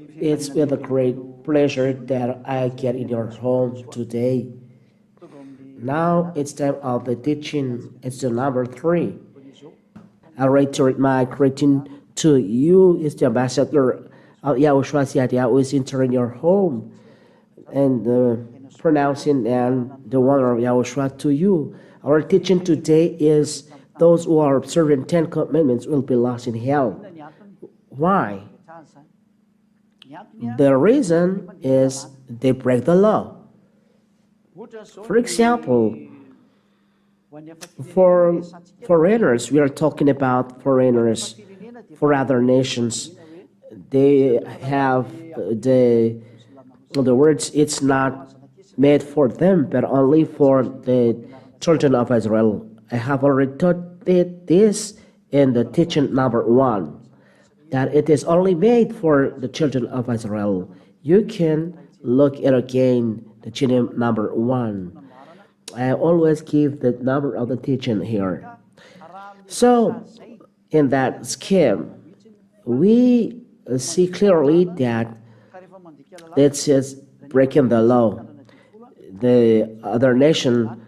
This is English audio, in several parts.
It's with a great pleasure that I get in your home today. Now it's time of the teaching. It's the number 3. I reiterate my greeting to you. It's the ambassador of YAHOSHUAH who is entering your home and pronouncing and the wonder of YAHOSHUAH to you. Our teaching today is those who are observing 10 commandments will be lost in hell. Why? The reason is they break the law. For example, for foreigners, we are talking about foreigners for other nations. They have the words, it's not made for them, but only for the children of Israel. I have already taught this in the teaching number 1. That it is only made for the children of Israel. You can look at again the teaching number 1. I always give the number of the teaching here. So, in that scheme, we see clearly that it says breaking the law. The other nation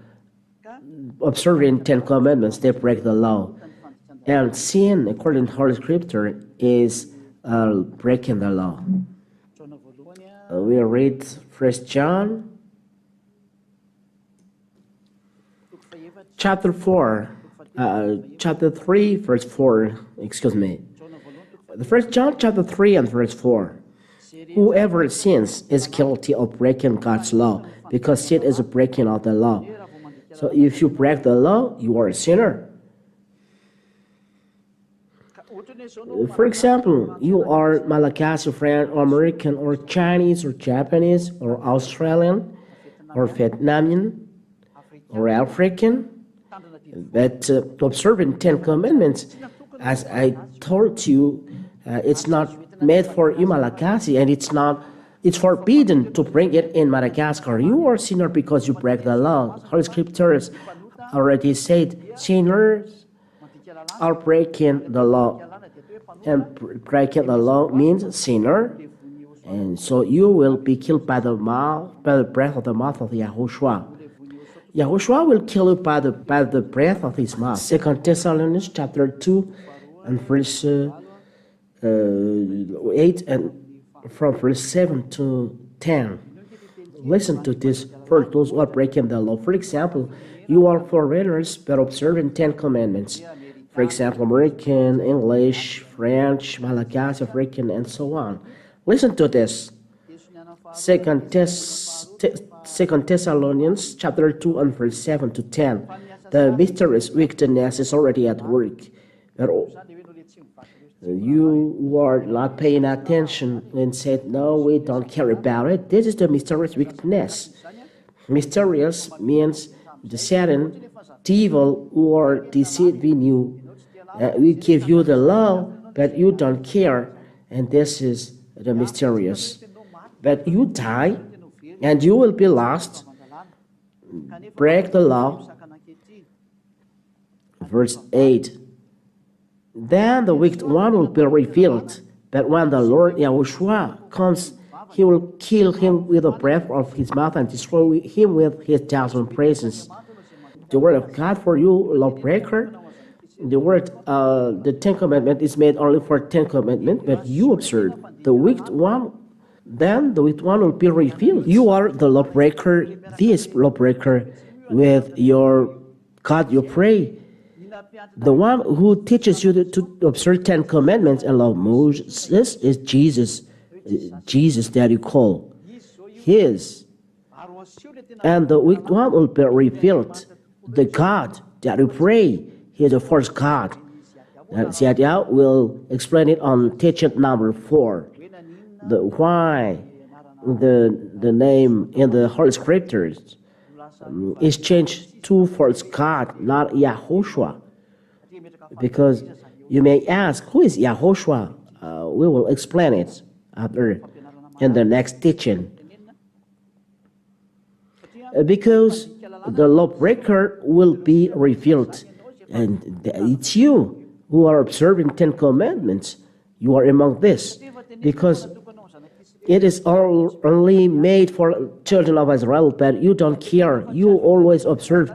observing 10 commandments, they break the law. And sin, according to Holy Scripture, is breaking the law. We read 1 John chapter 3, verse 4. Excuse me. The 1 John chapter 3 and verse 4. Whoever sins is guilty of breaking God's law, because sin is a breaking of the law. So if you break the law, you are a sinner. For example, you are Malagasy, French, or American, or Chinese, or Japanese, or Australian, or Vietnamese, or African, but observing 10 commandments, as I told you, it's not made for you Malagasy, and it's forbidden to bring it in Madagascar. You are a sinner because you break the law. Holy Scriptures already said sinners are breaking the law. And breaking the law means sinner, and so you will be killed by the breath of the mouth of YAHOSHUAH. YAHOSHUAH will kill you by the breath of his mouth. 2 Thessalonians chapter 2 and verse 8 and from verse 7 to 10. Listen to this for those who are breaking the law. For example, you are foreigners but observing 10 commandments. For example, American, English, French, Malagasy, African, and so on. Listen to this. 2 Thessalonians chapter 2 and verse 7 to 10. The mysterious wickedness is already at work. But you who are not paying attention and said, no, we don't care about it. This is the mysterious wickedness. Mysterious means the Satan, devil, who are deceiving you. We give you the law, but you don't care, and this is the mysterious. But you die, and you will be lost. Break the law. Verse 8. Then the wicked one will be revealed, but when the Lord YAHOSHUAH comes, he will kill him with the breath of his mouth and destroy him with his 1,000 praises. The word of God for you, lawbreaker. The word, the 10 commandment is made only for 10 commandment, but you observe the wicked one. Then the wicked one will be revealed. You are the lawbreaker, this lawbreaker, with your God you pray. The one who teaches you to observe 10 commandments and love Moses is Jesus. Jesus that you call his. And the wicked one will be revealed. The God that you pray. He is the first God. Ziadia will explain it on teaching number 4. Why the name in the Holy Scriptures is changed to first God, not YAHOSHUAH. Because you may ask, who is YAHOSHUAH? We will explain it after in the next teaching. Because the lawbreaker will be revealed. And it's you who are observing 10 commandments. You are among this. Because It is only made for children of Israel, but you don't care. You always observe.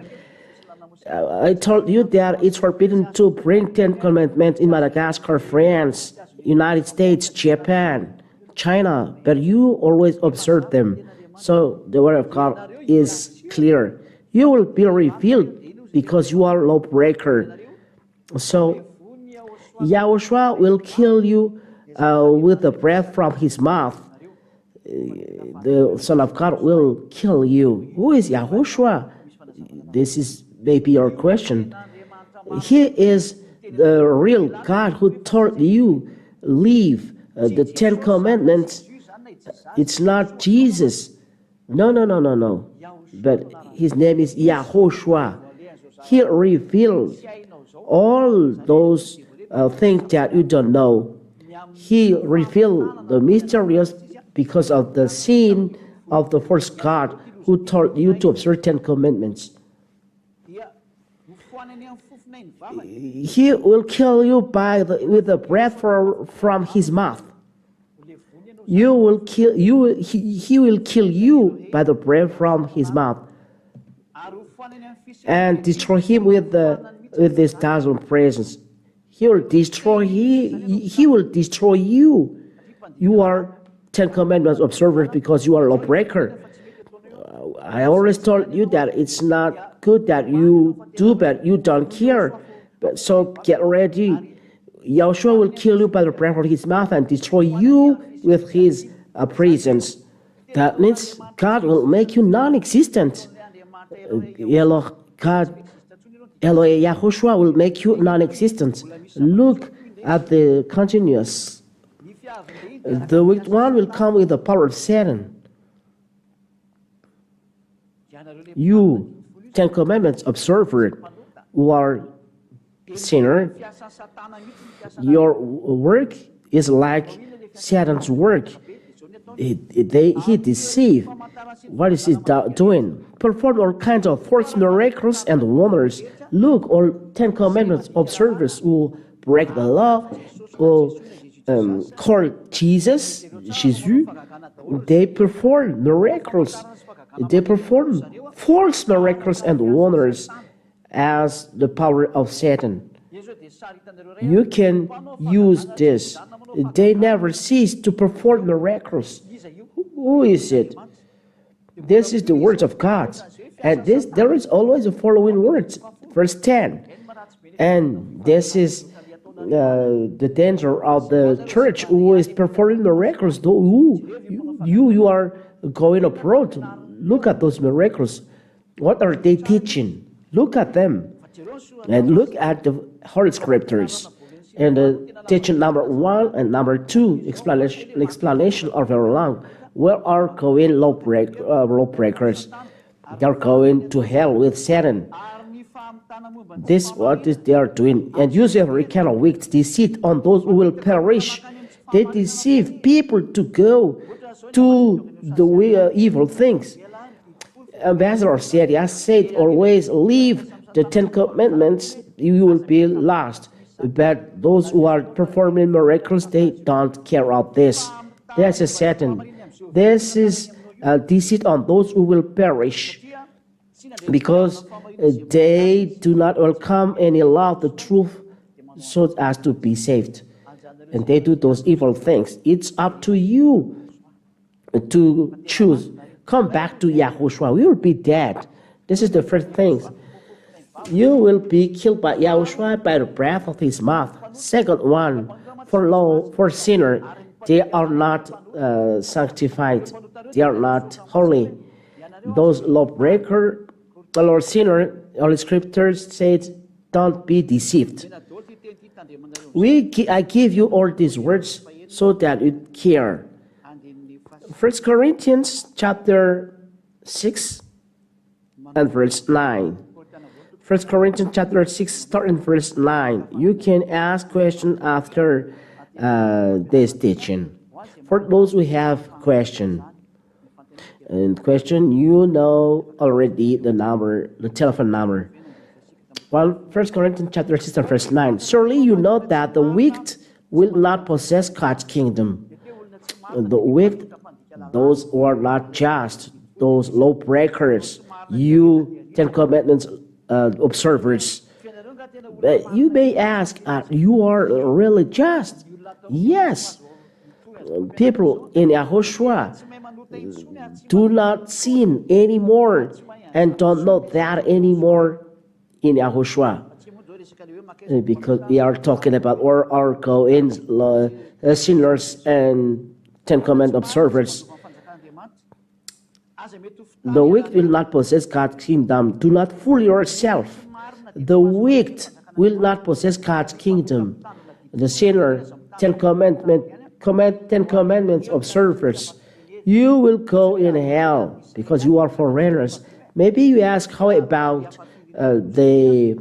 I told you that it's forbidden to bring 10 commandments in Madagascar, France, United States, Japan, China, but you always observe them. So the word of God is clear. You will be revealed because you are a lawbreaker. So Yahushua will kill you with the breath from his mouth. The Son of God will kill you. Who is Yahushua? This is maybe your question. He is the real God who told you leave the 10 commandments. It's not Jesus. No. But his name is Yahoshua. He revealed all those things that you don't know. He revealed the mysterious because of the sin of the first God who told you to observe 10 commandments. He will kill you with the breath from his mouth. He will kill you by the breath from his mouth, and destroy him with this thousand presence. He will destroy you. You are 10 commandments observers because you are a lawbreaker. I always told you that it's not good that you do, but you don't care. But so get ready. Yahushua will kill you by the breath of his mouth and destroy you with his presence. That means God will make you non-existent. Yahushua will make you non-existent. Look at the continuous. The wicked one will come with the power of Satan. You, 10 Commandments observer, who are sinner, your work is like Satan's work. He deceives. What is he doing? Perform all kinds of false miracles and wonders. Look, all 10 Commandments observers who break the law, who call Jesus, they perform miracles. They perform false miracles and wonders as the power of Satan. You can use this. They never cease to perform miracles. Who is it? This is the words of God. And there is always a following words. Verse 10. And this is the danger of the church who is performing miracles. You are going abroad. Look at those miracles. What are they teaching? Look at them. And look at the Holy Scriptures. And the teaching number 1 and number 2, explanation are very long. Where are going lawbreakers? They are going to hell with Satan. This what they are doing. And use every kind of wicked deceit on those who will perish. They deceive people to go to the evil things. Ambassador said, I said, always leave the 10 Commandments, you will be lost. But those who are performing miracles, they don't care about this. This is Satan. This is deceit on those who will perish, because they do not welcome any law of the truth so as to be saved. And they do those evil things. It's up to you to choose. Come back to Yahushua. We will be dead. This is the first thing. You will be killed by Yahushua by the breath of his mouth. Second one, for sinner, they are not sanctified. They are not holy. Those lawbreaker, or sinner, Holy Scriptures says, don't be deceived. I give you all these words so that you care. 1 Corinthians chapter 6 and verse 9. 1 Corinthians chapter 6, start in verse 9. You can ask questions after this teaching. For those who have question, you know already the number, the telephone number. 1 Corinthians chapter 6 and verse 9. Surely you know that the wicked will not possess God's kingdom. The wicked, those who are not just, those lawbreakers, you Ten Commandments observers. You may ask, you are really just? Yes. People in YAHOSHUAH do not sin anymore and don't know that anymore in YAHOSHUAH. Because we are talking about our goings, sinners and Ten Commandment observers. The wicked will not possess God's kingdom. Do not fool yourself. The wicked will not possess God's kingdom. The sinner, Ten Commandments observers, you will go in hell because you are foreigners. Maybe you ask, how about the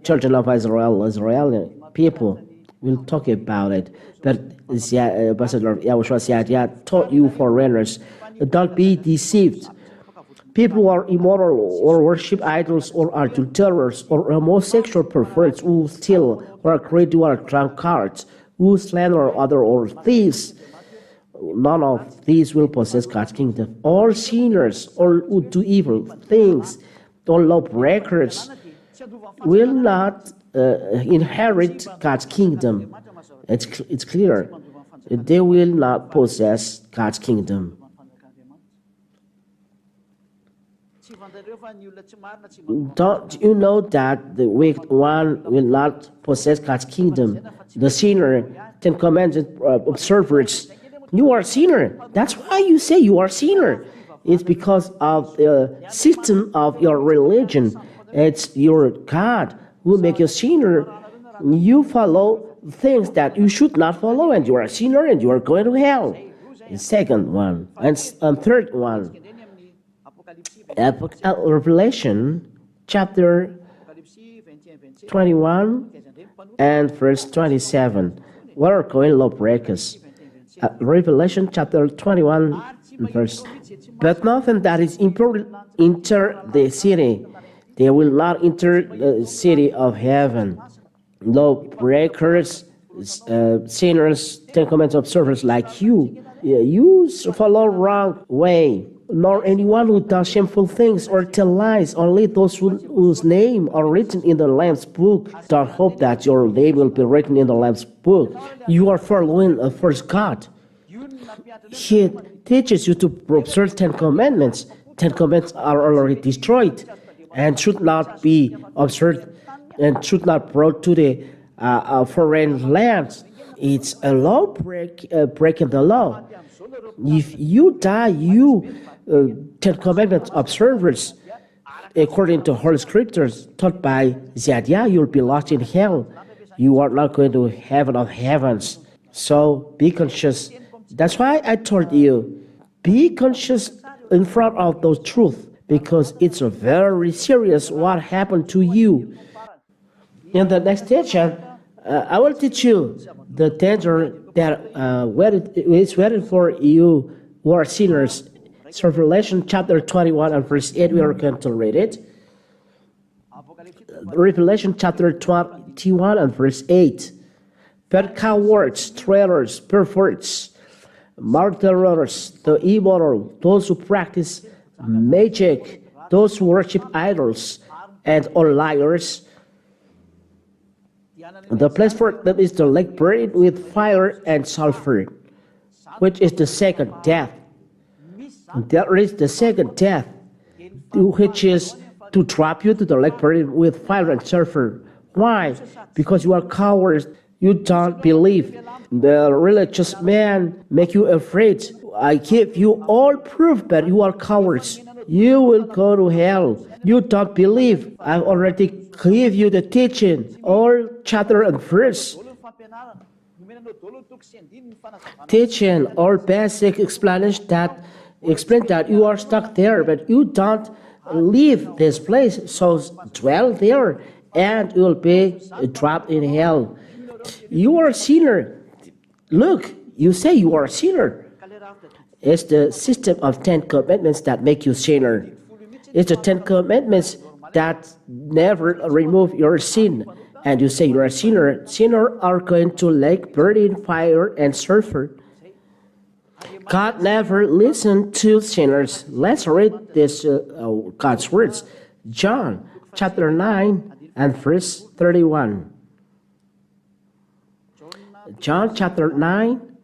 children of Israeli people? We'll talk about it. But Ambassador YAHOSHUAH taught you foreigners, don't be deceived. People who are immoral or worship idols or adulterers or homosexual perverts who steal or are greedy or drunkards, who slander other or thieves, none of these will possess God's kingdom. All sinners or who do evil things, all lawbreakers will not inherit God's kingdom. It's clear. They will not possess God's kingdom. Don't you know that the wicked one will not possess God's kingdom? The sinner, Ten Commandments observers, you are a sinner. That's why you say you are a sinner. It's because of the system of your religion. It's your God who make you a sinner. You follow things that you should not follow, and you are a sinner, and you are going to hell. The second one. And third one. Revelation chapter 21 and verse 27. What are going lawbreakers? Revelation chapter 21 verse. But nothing that is impure enter the city. They will not enter the city of heaven. Lawbreakers, sinners, Ten Commandments observers like you. You follow wrong way. Nor anyone who does shameful things or tell lies, only those whose name are written in the Lamb's book. Don't hope that your name will be written in the Lamb's book. You are following a first God. He teaches you to observe Ten Commandments. Ten Commandments are already destroyed and should not be observed and should not brought to the foreign lands. It's a law breaking the law. If you die, you Ten Commandments observers, according to Holy Scriptures taught by Zadiah, you'll be lost in hell. You are not going to heaven of heavens. So be conscious. That's why I told you, be conscious in front of those truth, because it's a very serious what happened to you. In the next teaching, I will teach you the danger that is waiting for you who are sinners. So Revelation chapter 21 and verse 8, we are going to read it. Revelation chapter 21 and verse 8. But cowards, traitors, perverts, murderers, the immoral, those who practice magic, those who worship idols, and all liars, the place for them is the lake burned with fire and sulfur, which is the second death. There is the second death, which is to drop you to the lake burned with fire and sulfur. Why? Because you are cowards. You don't believe. The religious man make you afraid. I give you all proof that you are cowards. You will go to hell. You don't believe. I already gave you the teaching, all chapter and verse. Teaching all basic explanation that explain that you are stuck there, but you don't leave this place. So dwell there, and you will be dropped in hell. You are a sinner. Look, you say you are a sinner. It's the system of Ten Commandments that make you sinner. It's the Ten Commandments that never remove your sin. And you say you're a sinner. Sinners are going to lake burning fire and sulfur. God never listened to sinners. Let's read this God's words. John chapter 9 and verse 31. John chapter 9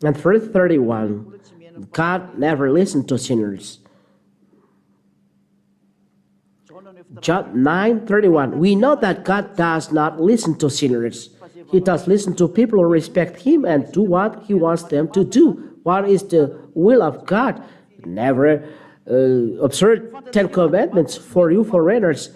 and verse 31. God never listened to sinners. John 9:31. We know that God does not listen to sinners. He does listen to people who respect Him and do what He wants them to do. What is the will of God? Never observe 10 commandments for you foreigners.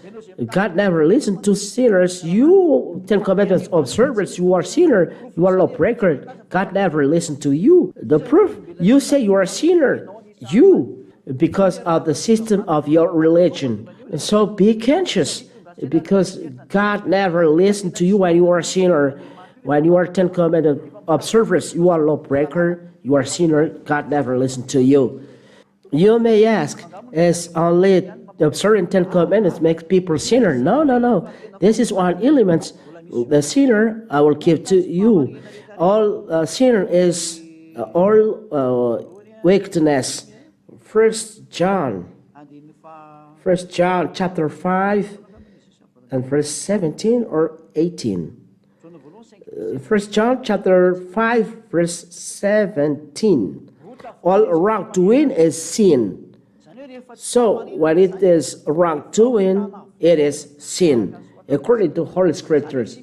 God never listened to sinners. You 10 commandments observers, you are sinner, you are lawbreaker. God never listened to you. The proof, you say you are a sinner. You, because of the system of your religion. And so be conscious, because God never listened to you when you are a sinner. When you are 10 commandment observers, you are lawbreaker, you are sinner. God never listened to you. You may ask, is only observing 10 commandments makes people sinner? No, no, no. This is one element. The sinner I will give to you. All sinner is all wickedness. First John chapter 5 and verse 17 or 18. First John chapter 5 verse 17. All wrongdoing is sin. So when it is wrongdoing, it is sin, according to Holy Scriptures.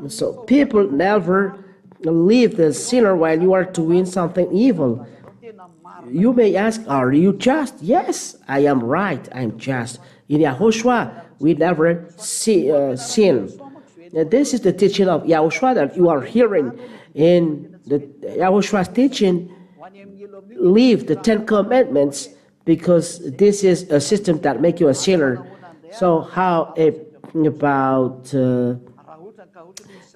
So people never leave the sinner when you are doing something evil. You may ask, are you just? Yes, I am right, I am just. In YAHOSHUAH, we never sin. This is the teaching of YAHOSHUAH that you are hearing. In the YAHOSHUAH's teaching, leave the 10 commandments, because this is a system that makes you a sinner. So how about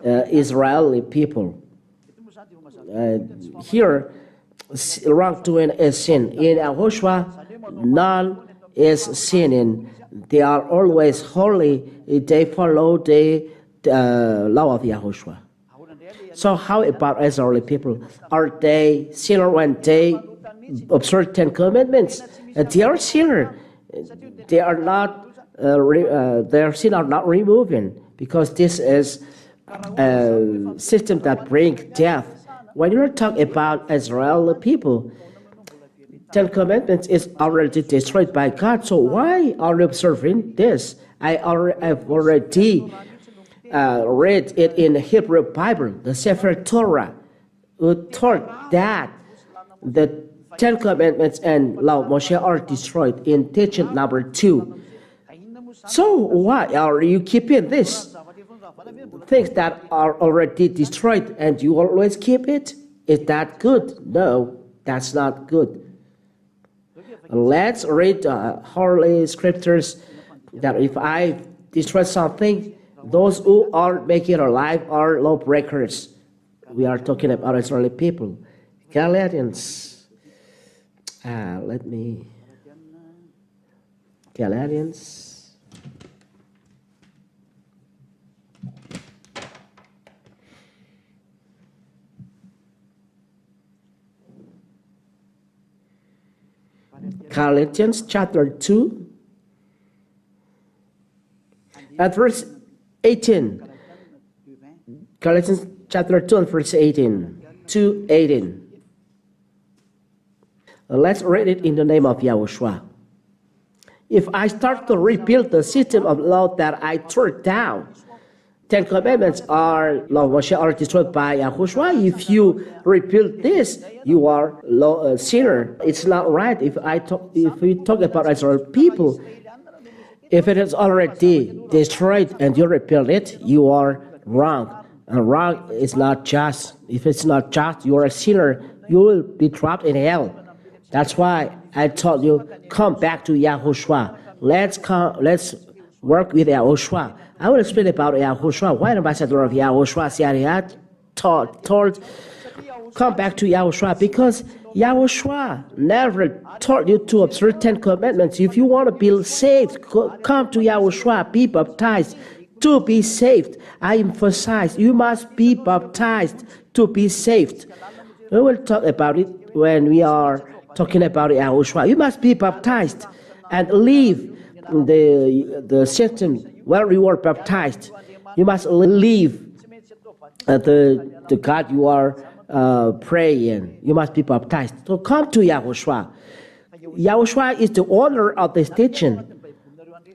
Israeli people? Here, wrongdoing is sin. In YAHOSHUAH, none is sinning. They are always holy. They follow the law of YAHOSHUAH. So how about Israeli people? Are they sinner when they observe 10 commandments? They are sinner. They are not. Their sin are not removing, because this is a system that brings death. When you talk about Israeli people, 10 commandments is already destroyed by God. So why are you observing this? I've already read it in the Hebrew Bible, the Sefer Torah, who taught that the 10 commandments and law of Moshe are destroyed in teaching number 2. So why are you keeping this? Things that are already destroyed and you always keep it? Is that good? No, that's not good. Let's read Holy Scriptures that if I destroy something, those who are making it alive are lawbreakers. We are talking about Israeli people. Galatians. Galatians. Galatians chapter 2 at verse 18. Galatians chapter 2 and verse 18. 2:18. Let's read it in the name of YAHOSHUAH. If I start to rebuild the system of law that I tore down, 10 commandments are law of Moshe are destroyed by YAHOSHUAH. If you rebuild this, you are a sinner. It's not right. If we talk about Israel people, if it is already destroyed and you rebuild it, you are wrong. And wrong is not just. If it's not just, you are a sinner. You will be trapped in hell. That's why I told you, come back to YAHOSHUAH. Let's work with YAHOSHUAH. I will explain about YAHOSHUAH. Why an ambassador of YAHOSHUAH told, come back to YAHOSHUAH, because YAHOSHUAH never taught you to observe 10 commandments. If you want to be saved, come to YAHOSHUAH, be baptized to be saved. I emphasize, you must be baptized to be saved. We will talk about it when we are talking about YAHOSHUAH. You must be baptized and leave the system where you were baptized. You must leave the God you are praying. You must be baptized. So come to YAHOSHUAH. YAHOSHUAH is the owner of this teaching.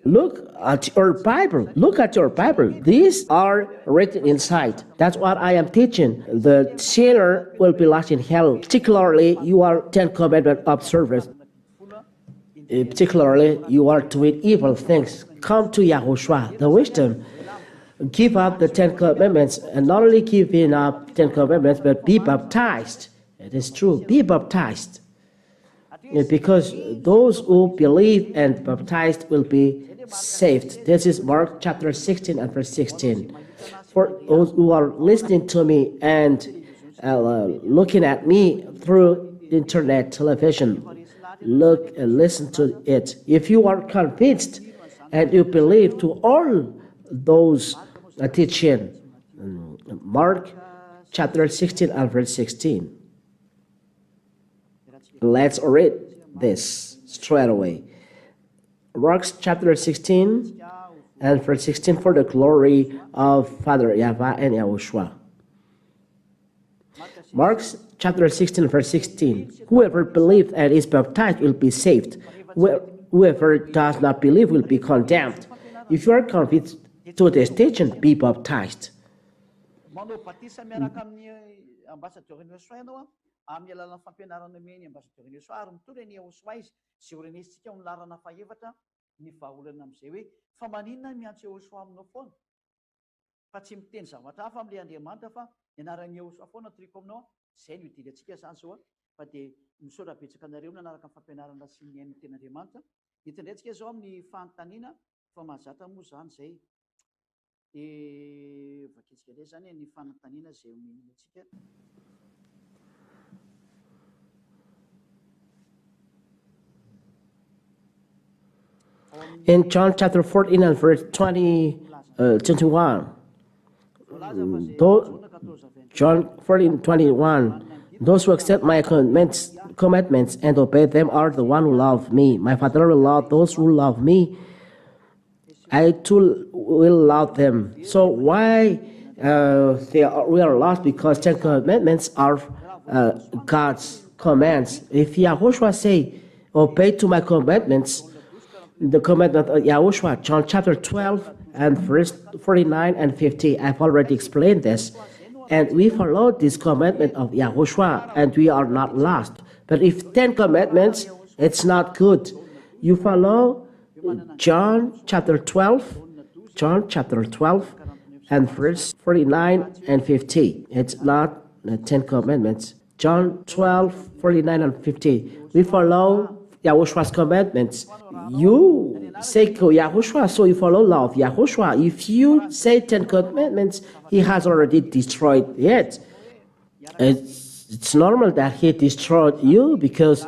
Look at your Bible. Look at your Bible. These are written inside. That's what I am teaching. The sinner will be lost in hell. Particularly, you are 10 commandment observers. Particularly, you are doing evil things. Come to YAHOSHUAH, the wisdom. Give up the 10 commandments, and not only giving up 10 commandments, but be baptized. It is true. Be baptized. Because those who believe and baptized will be saved. This is Mark chapter 16 and verse 16. For those who are listening to me and looking at me through internet, television, look and listen to it. If you are convinced and you believe to all those teaching, Mark chapter 16 and verse 16. Let's read this straight away. Mark chapter 16 and verse 16, for the glory of Father YAHVAH and YAHOSHUAH. Mark chapter 16 verse 16. Whoever believes and is baptized will be saved. Whoever does not believe will be condemned. If you are convinced to this teaching, be baptized. Amin'ny alalan'ny fampianarana meny ambassadeur YAHOSHUAH ary mitondra ny YAHOSHUAH izy sy ho renesitsika amin'ny larana fahaefatra ny vahaolana amin'izay hoe fa maninona miantso YAHOSHUAH aminao foana fa tsy miteny zavatra hafa amin'ilay Andriamanitra fa ny anaran'ny YAHOSHUAH foana triko aminao. Izay no ididy antsika zany zao fa dia misaotra betsaka anareo nanaraka ny fampianarana sy ny hain'ny ten'Andriamanitra. Hitandrayntsika zao amin'ny fanontaniana fa mahazatra moa zany zay dia vakitsika indray zany ny fanontaniana zay omeny antsika. In John chapter 14 and verse 21, John 14:21, those who accept my commandments and obey them are the one who love me. My Father will love those who love me. I too will love them. So why we are lost? Because 10 commandments are God's commands. If YAHOSHUAH say, obey to my commandments, the commandment of YAHOSHUAH, John chapter 12 and verse 49 and 50. I've already explained this. And we follow this commandment of YAHOSHUAH and we are not lost. But if 10 commandments, it's not good. You follow John chapter 12 and verse 49 and 50. It's not the 10 commandments. John 12, 49 and 50. We follow YAHOSHUAH's commandments. You say YAHOSHUAH, so you follow law of YAHOSHUAH. If you say 10 commandments, he has already destroyed it. It's normal that he destroyed you because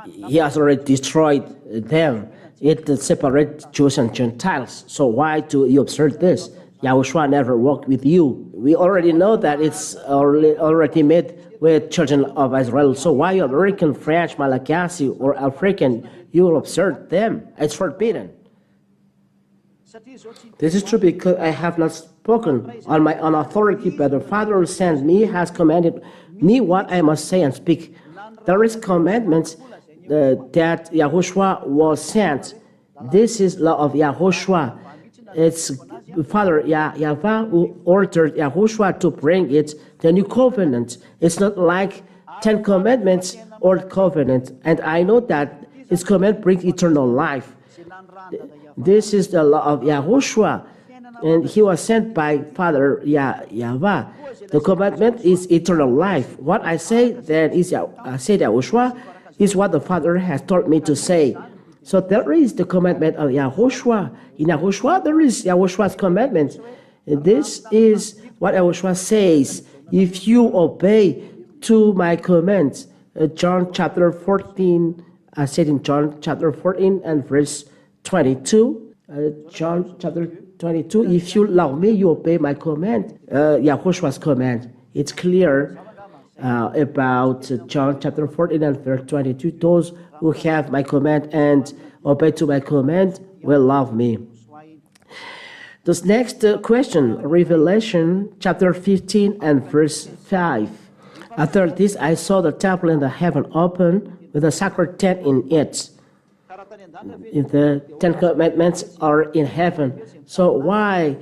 he has already destroyed them. It separates Jews and Gentiles. So why do you observe this? YAHOSHUAH never walked with you. We already know that it's already made with children of Israel. So why you American, French, Malagasy, or African, you will observe them? It's forbidden. This is true because I have not spoken on my own authority, but the Father who sent me has commanded me what I must say and speak. There is commandments that YAHOSHUAH was sent. This is law of YAHOSHUAH. It's Father YAHVAH who ordered YAHOSHUAH to bring it, the new covenant. It's not like 10 commandments or covenant. And I know that his command brings eternal life. This is the law of YAHOSHUAH, and he was sent by Father YAHVAH. The commandment is eternal life. What I say then is, I say YAHOSHUAH is what the Father has taught me to say. So there is the commandment of YAHOSHUAH. In YAHOSHUAH, there is YAHOSHUAH's commandment. This is what YAHOSHUAH says. If you obey to my commands, John chapter 14, I said in John chapter 14 and verse 22, John chapter 22, if you love me, you obey my command, YAHOSHUAH's command. It's clear. about John chapter 14 and verse 22. Those who have my command and obey to my command will love me. This next question, Revelation chapter 15 and verse 5. After this, I saw the temple in the heaven open with a sacred tent in it. If the Ten Commandments are in heaven, so why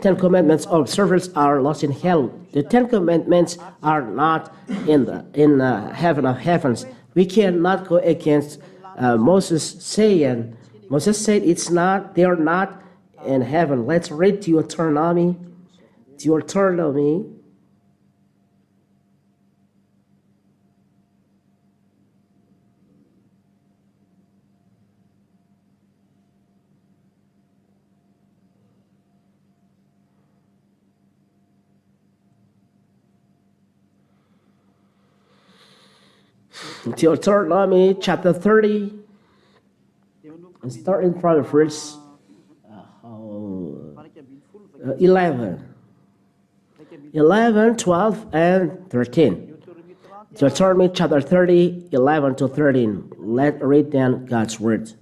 Ten Commandments observers are lost in hell? The Ten Commandments are not in heaven of heavens. We cannot go against Moses saying. Moses said it's not. They are not in heaven. Let's read Deuteronomy. Deuteronomy. Deuteronomy chapter 30, starting from verse 11, 12, and 13. Deuteronomy chapter 30, 11 to 13. Let's read then God's word.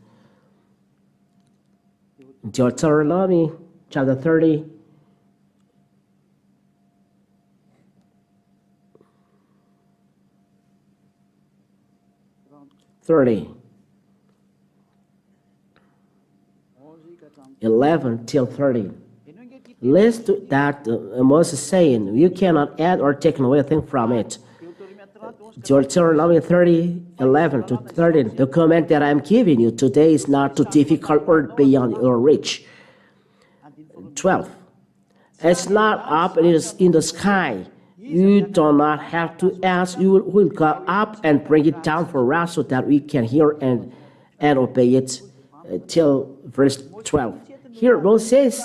Deuteronomy chapter 30, 11 till 13. List that Moses saying, you cannot add or take away a thing from it. Deuteronomy 30, 11 to 13. The command that I am giving you today is not too difficult or beyond your reach. 12. It's not up, it is in the sky. You do not have to ask. You will go up and bring it down for us so that we can hear and obey it. Till verse 12. Here Moses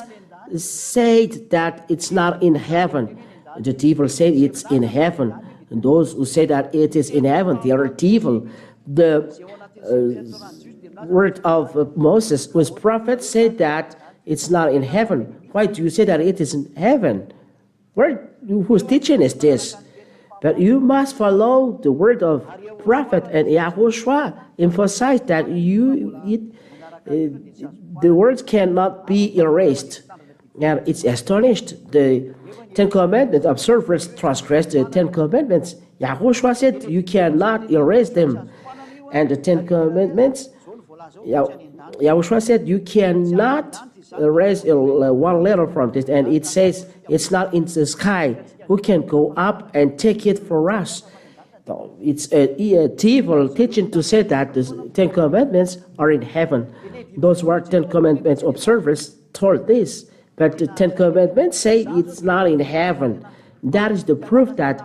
said that it's not in heaven. The devil said it's in heaven. And those who say that it is in heaven, they are devil. The word of Moses, whose prophet, said that it's not in heaven. Why do you say that it is in heaven? Whose teaching is this? But you must follow the word of prophet, and YAHOSHUAH emphasized that the words cannot be erased. And it's astonished. The Ten Commandments observers transgress the Ten Commandments. YAHOSHUAH said you cannot erase them. And the Ten Commandments, YAHOSHUAH said you cannot erase one letter from this. And it says it's not in the sky. Who can go up and take it for us? It's a devil teaching to say that the Ten Commandments are in heaven. Those who are Ten Commandments observers told this. But the Ten Commandments say it's not in heaven. That is the proof that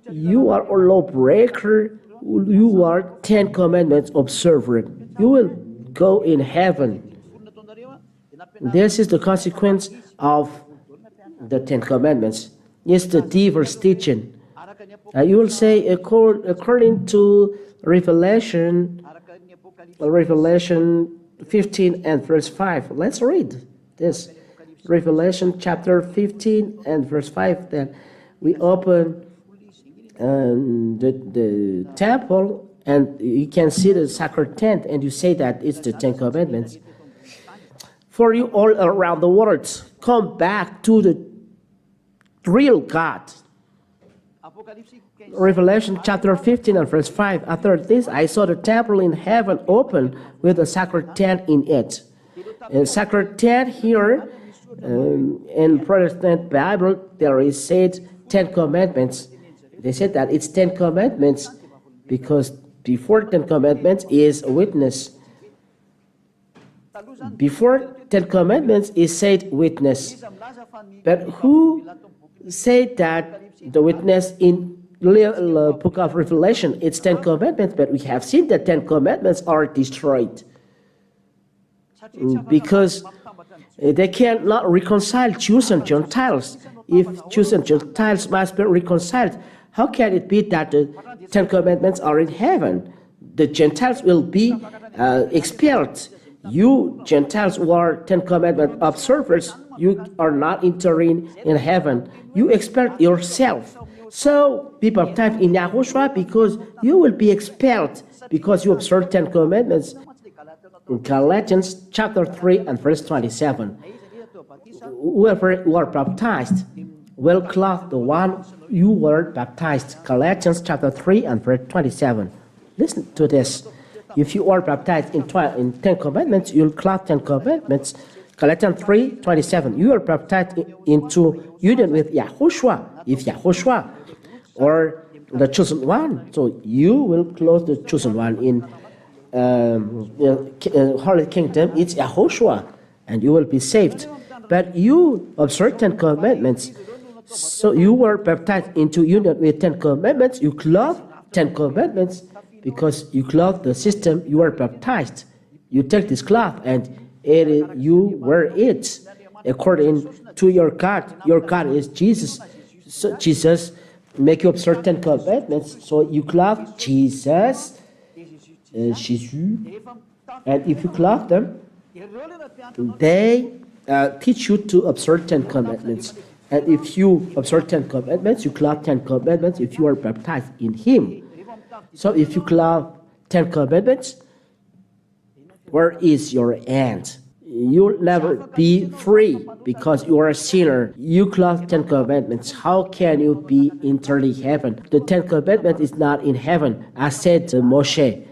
you are a lawbreaker. You are Ten Commandments observer. You will go in heaven. This is the consequence of the Ten Commandments. It's the devil's teaching. You will say, according to Revelation 15 and verse 5. Let's read this. Revelation chapter 15 and verse 5. Then we open the temple, and you can see the sacred tent, and you say that it's the Ten Commandments. For you all around the world, come back to the real God. Revelation chapter 15 and verse 5. After this, I saw the temple in heaven open with a sacred tent in it. A sacred tent here, in Protestant Bible, there is said Ten Commandments. They said that it's Ten Commandments because before Ten Commandments is a witness. Before Ten Commandments is said witness. But who said that the witness in the book of Revelation, it's Ten Commandments, but we have seen that Ten Commandments are destroyed because they cannot reconcile Jews and Gentiles. If Jews and Gentiles must be reconciled, how can it be that the Ten Commandments are in heaven? The Gentiles will be expelled. You Gentiles who are Ten Commandment observers, you are not entering in heaven. You expel yourself. So be baptized in Yahushua because you will be expelled because you observe 10 commandments. In Galatians chapter 3 and verse 27, whoever you are baptized will clothe the one you were baptized. Galatians chapter 3 and verse 27. Listen to this. If you are baptized in 10 commandments, you'll clothe 10 commandments. Galatians 3:27. You are baptized into union with Yahushua, if Yahushua, or the chosen one. So you will clothe the chosen one in Holy Kingdom. It's Yahushua, and you will be saved. But you observe 10 commandments. So you were baptized into union with 10 commandments. You clothe 10 commandments because you clothe the system you were baptized. You take this cloth and you wear it according to your God. Your God is Jesus. So Jesus make you observe 10 commandments. So you clothe Jesus, Jesus, and if you clothe them, they teach you to observe 10 commandments. And if you observe 10 commandments, you clothe 10 commandments if you are baptized in Him. So if you clothe 10 commandments, where is your end? You'll never be free because you are a sinner. You clothe 10 commandments. How can you be in eternal heaven? The 10 commandments is not in heaven, as said to Moshe.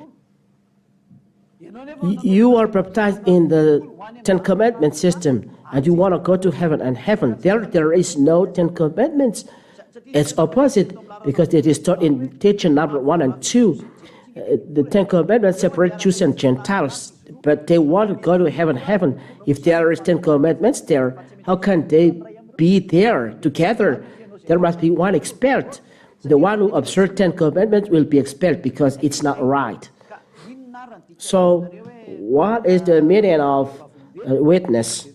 You are baptized in the 10 commandment system, and you want to go to heaven. And heaven, there is no 10 commandments. It's opposite, because it is taught in teaching number 1 and 2. The 10 commandments separate Jews and Gentiles, but they want to go to heaven. Heaven, if there is 10 commandments there, how can they be there together? There must be one expelled. The one who observes 10 commandments will be expelled because it's not right. So, what is the meaning of witness?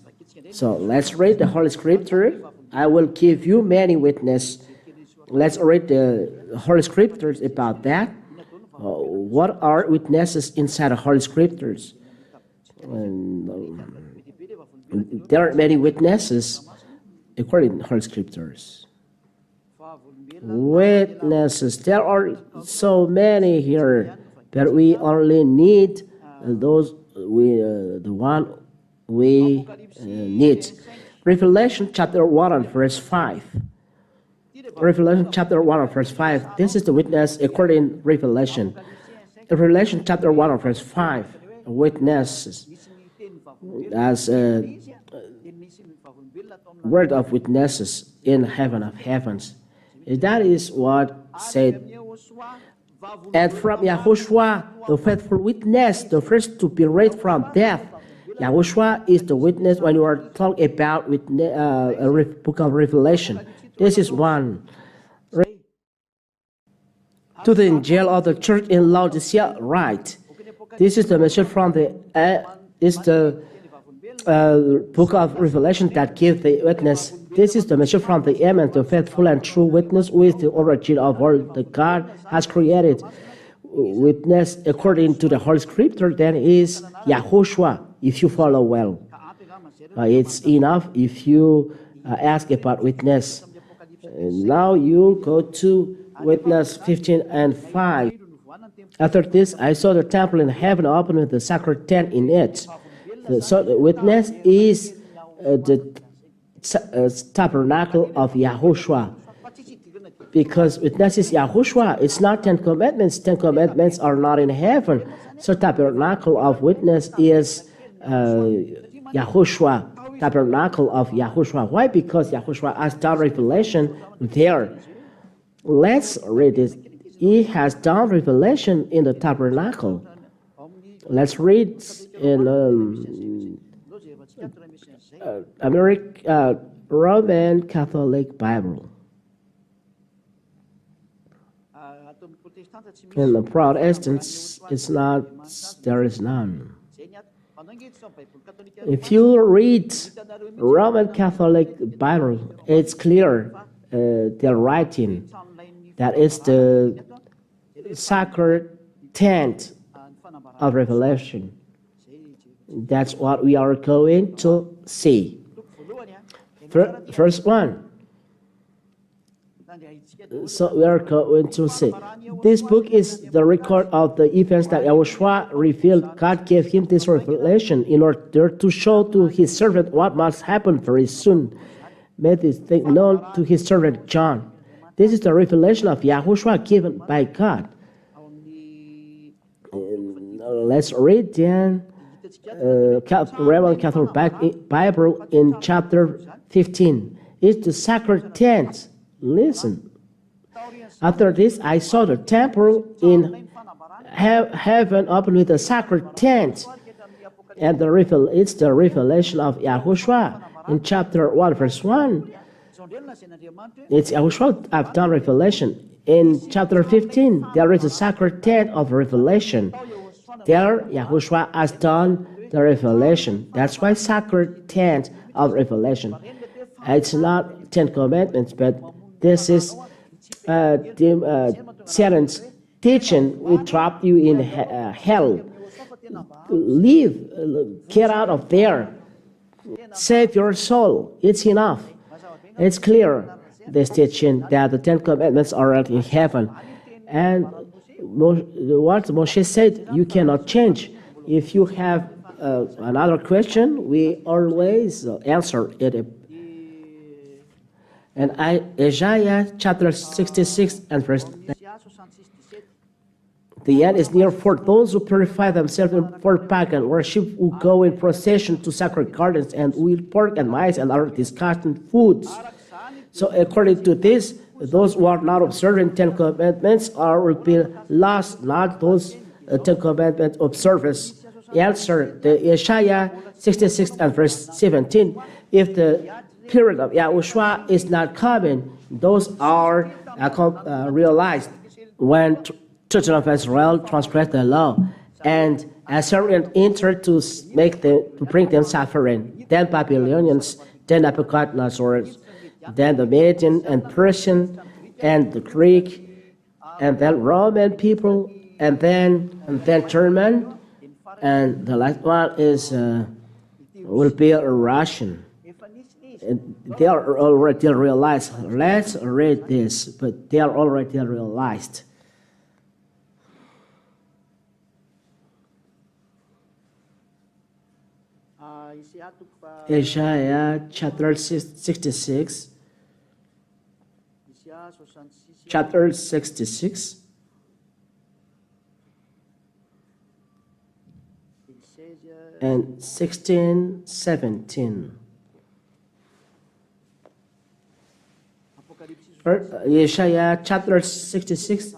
So, let's read the Holy Scripture. I will give you many witnesses. Let's read the Holy Scriptures about that. What are witnesses inside the Holy Scriptures? There are many witnesses according to the Holy Scriptures. Witnesses, there are so many here, but we only need the one we need. Revelation chapter 1 and verse 5. Revelation chapter 1 and verse 5. This is the witness according to Revelation. Revelation chapter 1 and verse 5. Witnesses as a word of witnesses in heaven of heavens. That is what said. And from Yahushua, the faithful witness, the first to be raised from death. Yahushua is the witness when you are talking about book of Revelation. This is one. To the angel of the church in Laodicea, write. This is the message from the book of Revelation that gives the witness. This is the message from the Amen, the faithful and true witness, with the origin of all that God has created. Witness according to the Holy Scripture then is Yahushua, if you follow well. It's enough if you ask about witness. Now you go to witness 15 and 5. After this, I saw the temple in heaven open with the sacred tent in it. So the witness is the tabernacle of Yahushua. Because witness is Yahushua, it's not 10 commandments. 10 commandments are not in heaven. So tabernacle of witness is Yahushua. Tabernacle of Yahushua. Why? Because Yahushua has done revelation there. Let's read it. He has done revelation in the tabernacle. Let's read in Roman Catholic Bible. In the Protestants, it's not. There is none. If you read Roman Catholic Bible, it's clear their writing that is the sacred tent of Revelation. That's what we are going to see. First one. So we are going to see. This book is the record of the events that YAHOSHUAH revealed. God gave him this revelation in order to show to his servant what must happen very soon. Made this thing known to his servant John. This is the revelation of YAHOSHUAH given by God. Let's read then Roman Catholic Bible in chapter 15. It's the sacred tent. Listen. After this, I saw the temple in heaven open with a sacred tent. And it's the revelation of YAHOSHUAH in chapter 1, verse 1. It's YAHOSHUAH have done revelation. In chapter 15, there is a sacred tent of revelation. There, YAHOSHUAH has done the revelation. That's why sacred tent of revelation. It's not 10 Commandments, but this is Satan's teaching will trap you in hell. Leave, get out of there. Save your soul. It's enough. It's clear, this teaching, that the 10 Commandments are in heaven. And what Moshe said, you cannot change. If you have another question, we always answer it. And Isaiah chapter 66 and verse 9. The end is near for those who purify themselves for pagan worship, who go in procession to sacred gardens, and who eat pork and mice and other disgusting foods. So according to this, those who are not observing 10 Commandments will be lost, not those 10 Commandment observers. Answer the Isaiah 66 and verse 17. If the period of YAHOSHUAH is not coming, those are realized when children of Israel transgress the law, and Assyrians entered to bring them suffering. Then Babylonians, then Nebuchadnezzar, then the Median and Persian, and the Greek, and then Roman people, and then German, and the last one is will be a Russian. They are already realized. Let's read this, but they are already realized. Isaiah chapter 66. Chapter 66. And 16, 17. Isaiah chapter 66,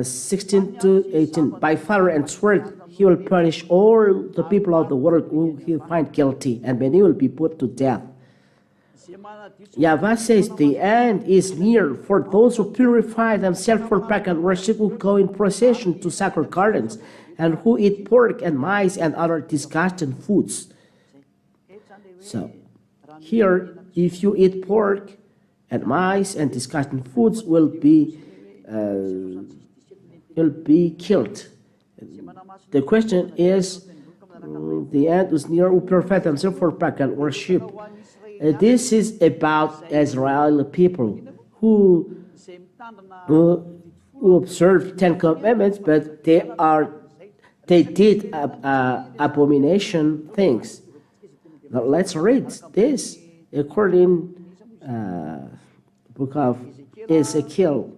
16 to 18. By fire and sword he will punish all the people of the world who he find guilty, and many will be put to death. YAHVAH says the end is near for those who purify themselves for pagan worship, who go in procession to sacred gardens, and who eat pork and mice and other disgusting foods. So here, if you eat pork and mice and disgusting foods, will be killed. The question is, the end is near who purify themselves for pagan worship. This is about Israeli people who observe 10 Commandments, but they did abomination things. Now let's read this according book of Ezekiel.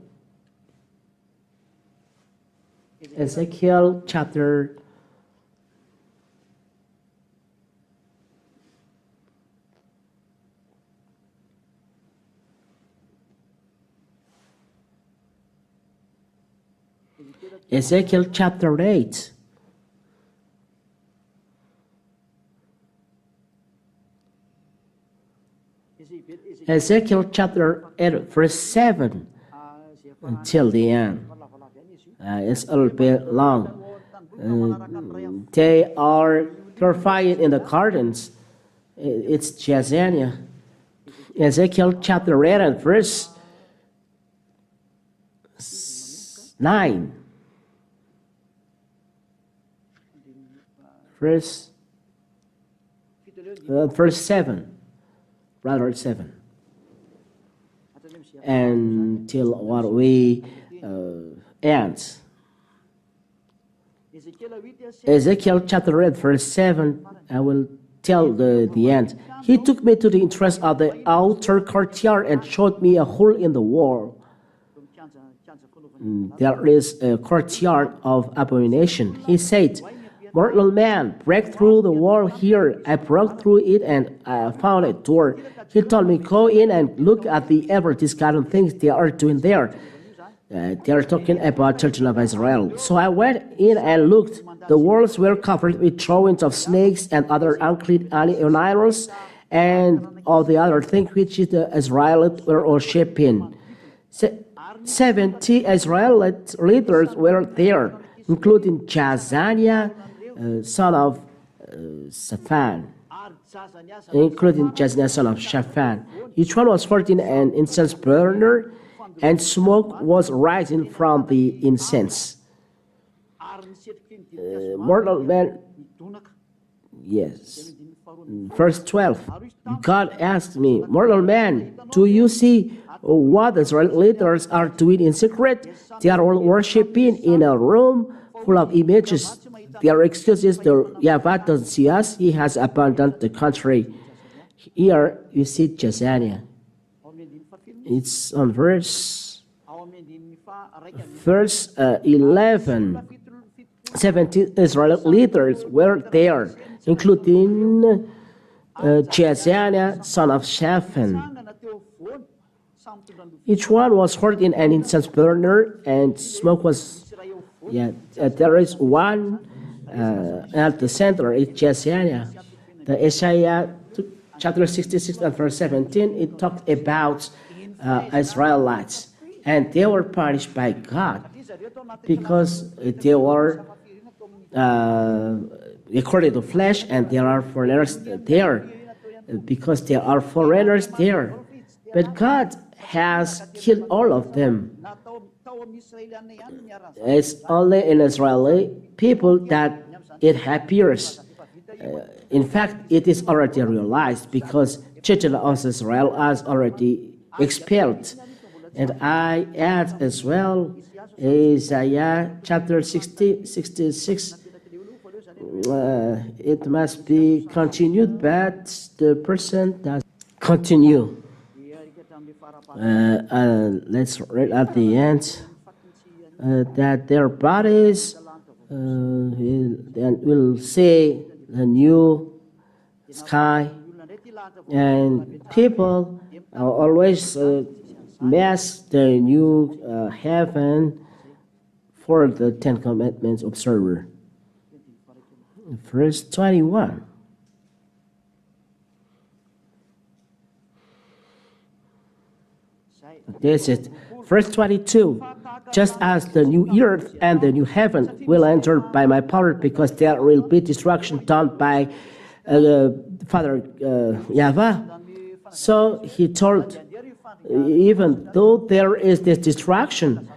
Ezekiel chapter 8. Ezekiel chapter 8, verse 7 until the end. It's a little bit long. They are purifying in the gardens. It's Jezania. Ezekiel chapter 8 and verse 9. Verse 7. Rather 7. until what we end. Ezekiel chapter 8, verse 7, I will tell the end. He took me to the entrance of the outer courtyard and showed me a hole in the wall. There is a courtyard of abomination. He said, "Mortal man, break through the wall here." I broke through it and I found a door. He told me, "Go in and look at the ever-discarding things they are doing there." They are talking about children of Israel. So I went in and looked. The walls were covered with drawings of snakes and other unclean animals and all the other things which the Israelites were worshipping. 70 Israelite leaders were there, including Jazaniah, son of Shaphan. Each one was holding an incense burner, and smoke was rising from the incense. Mortal man, yes. Verse 12, God asked me, "Mortal man, do you see what the Israel leaders are doing in secret? They are all worshiping in a room full of images. Their excuse is the YAHVAH doesn't see us, he has abandoned the country." Here you see Jazaniah. It's on verse 11. 17 Israeli leaders were there, including Jazaniah, son of Shaphan. Each one was holding an incense burner, and smoke was, there is one at the center, it's Jazaniah. The Isaiah chapter 66 and verse 17, it talked about Israelites, and they were punished by God because they were according to flesh, and there are foreigners there, because there are foreigners there. But God has killed all of them. It's only in Israeli people that it appears. In fact, it is already realized because children of Israel are already expelled. And I add as well Isaiah chapter 66. It must be continued, but the person does continue. Let's read at the end that their bodies will see the new sky, and people always mass the new heaven for the Ten Commandments observer. Verse 21. This is verse 22. Just as the new earth and the new heaven will enter by my power, because there will be destruction done by Father YAHVAH. So he told, even though there is this destruction,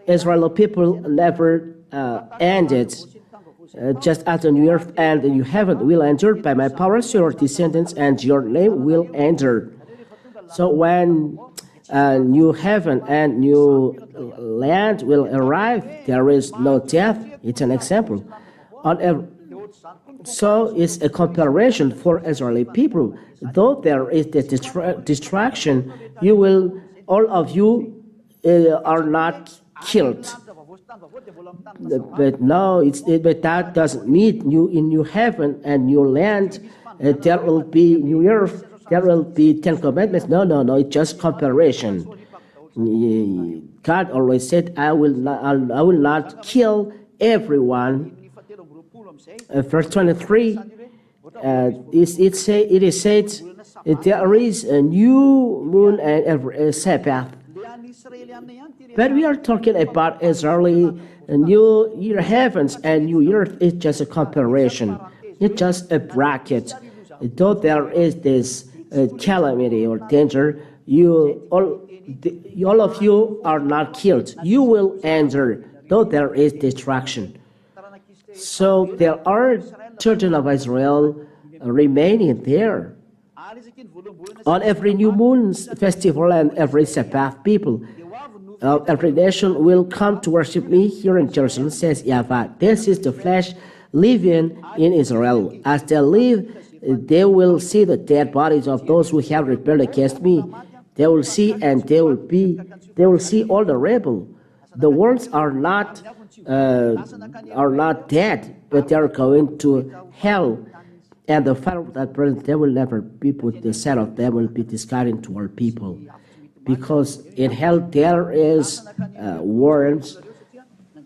Israeli people never ended. Just as the new earth and the new heaven will enter by my power, your descendants and your name will enter. So when new heaven and new land will arrive, there is no death. It's an example. So it's a comparison for Israeli people. Though there is the distraction, you will, all of you are not killed. But no, but that doesn't mean in new heaven and new land there will be new earth, there will be Ten Commandments. No, it's just comparison. God always said, I will not kill everyone. Verse 23, it is said, there is a new moon and a Sabbath. But we are talking about Israeli new year heavens and new earth. It's just a comparison. It's just a bracket. Though there is this calamity or danger, all of you are not killed. You will enter, though there is destruction. So there are children of Israel remaining there. On every new moon festival and every Sabbath, people of every nation will come to worship me here in Jerusalem, says YAHVAH. This is the flesh living in Israel. As they live, they will see the dead bodies of those who have rebelled against me. They will see and they will see all the rebel. The ones are not dead, but they are going to hell. And the fire of that person, they will never be put, the set of them will be discarded to all people. Because in hell there is worms,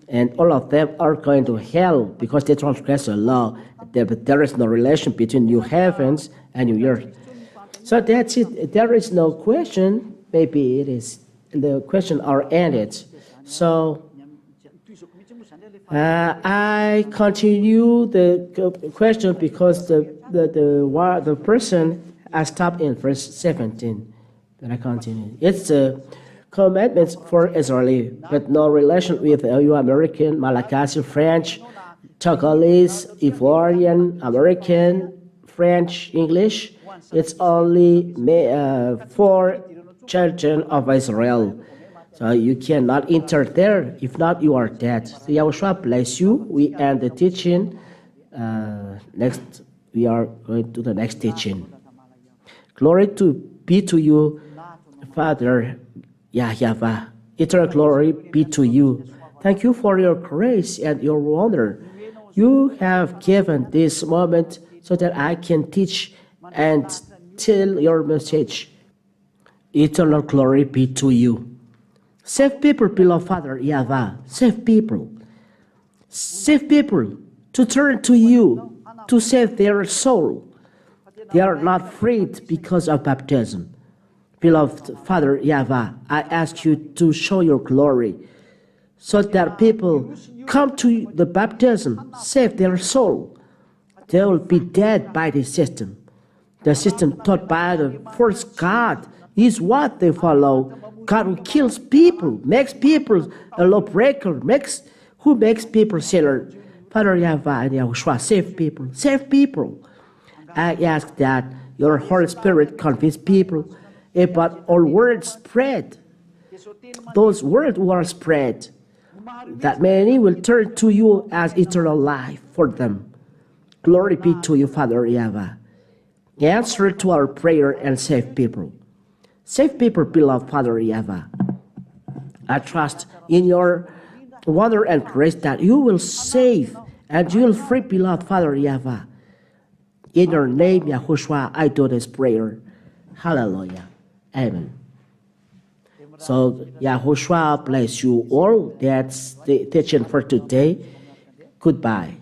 and all of them are going to hell because they transgress the law. But there is no relation between new heavens and new earth. So that's it. There is no question. Maybe it is. The question are ended. So I continue the question because the person I stopped in verse 17. But I continue. It's the commandments for Israeli, but no relation with you American, Malagasy, French, Togolese, Ivorian, American, French, English. It's only for children of Israel. So you cannot enter there. If not, you are dead. So YAHOSHUAH bless you. We end the teaching. Next, we are going to the next teaching. Glory be to you, Father YAHVAH. Eternal glory be to you. Thank you for your grace and your honor. You have given this moment so that I can teach and tell your message. Eternal glory be to you. Save people, beloved Father YAHVAH. Save people. Save people to turn to you to save their soul. They are not freed because of baptism. Beloved Father YAHVAH, I ask you to show your glory so that people come to the baptism, save their soul. They will be dead by the system. The system taught by the first God is what they follow. God who kills people, makes people a lawbreaker, who makes people sinner. Father YAHVAH and YAHOSHUAH, save people, save people. I ask that your Holy Spirit convince people about all words spread. Those words who are spread, that many will turn to you as eternal life for them. Glory be to you, Father YAHVAH. Answer to our prayer and save people. Save people, beloved Father YAHVAH. I trust in your wonder and grace that you will save and you will free, beloved Father YAHVAH. In your name, YAHOSHUAH, I do this prayer. Hallelujah. Amen. So, YAHOSHUAH bless you all. That's the teaching for today. Goodbye.